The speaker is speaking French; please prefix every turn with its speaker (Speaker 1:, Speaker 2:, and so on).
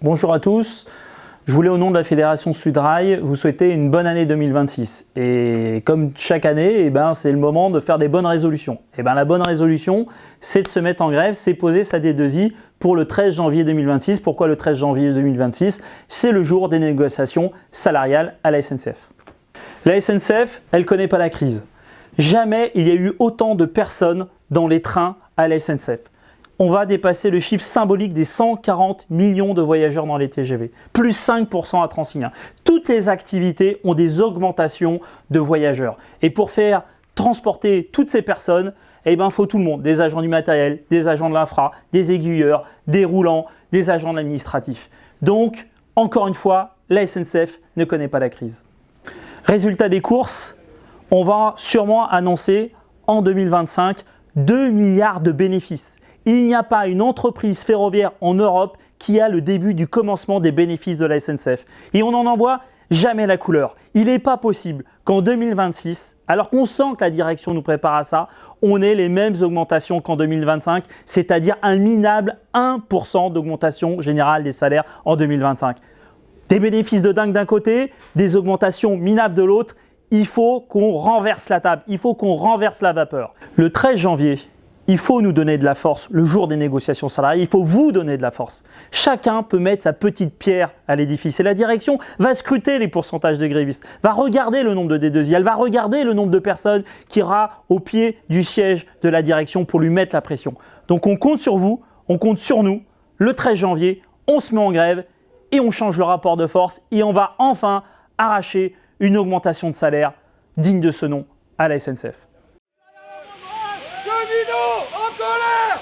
Speaker 1: Bonjour à tous, je voulais au nom de la Fédération Sudrail vous souhaiter une bonne année 2026 et comme chaque année, c'est le moment de faire des bonnes résolutions. La bonne résolution, c'est de se mettre en grève, c'est poser sa D2I pour le 13 janvier 2026. Pourquoi le 13 janvier 2026? C'est le jour des négociations salariales à la SNCF. La SNCF, elle ne connaît pas la crise. Jamais il y a eu autant de personnes dans les trains à la SNCF. On va dépasser le chiffre symbolique des 140 millions de voyageurs dans les TGV, plus 5% à Transilien. Toutes les activités ont des augmentations de voyageurs. Et pour faire transporter toutes ces personnes, il faut tout le monde, des agents du matériel, des agents de l'infra, des aiguilleurs, des roulants, des agents de l'administratif. Donc, encore une fois, la SNCF ne connaît pas la crise. Résultat des courses, on va sûrement annoncer en 2025 2 milliards de bénéfices. Il n'y a pas une entreprise ferroviaire en Europe qui a le début du commencement des bénéfices de la SNCF. Et on n'en voit jamais la couleur. Il n'est pas possible qu'en 2026, alors qu'on sent que la direction nous prépare à ça, on ait les mêmes augmentations qu'en 2025, c'est-à-dire un minable 1% d'augmentation générale des salaires en 2025. Des bénéfices de dingue d'un côté, des augmentations minables de l'autre. Il faut qu'on renverse la table, il faut qu'on renverse la vapeur. Le 13 janvier, il faut nous donner de la force le jour des négociations salariales, il faut vous donner de la force. Chacun peut mettre sa petite pierre à l'édifice et la direction va scruter les pourcentages de grévistes, va regarder le nombre de D2I, elle va regarder le nombre de personnes qui ira au pied du siège de la direction pour lui mettre la pression. Donc on compte sur vous, on compte sur nous. Le 13 janvier, on se met en grève et on change le rapport de force et on va enfin arracher une augmentation de salaire digne de ce nom à la SNCF.
Speaker 2: Cheminot en colère!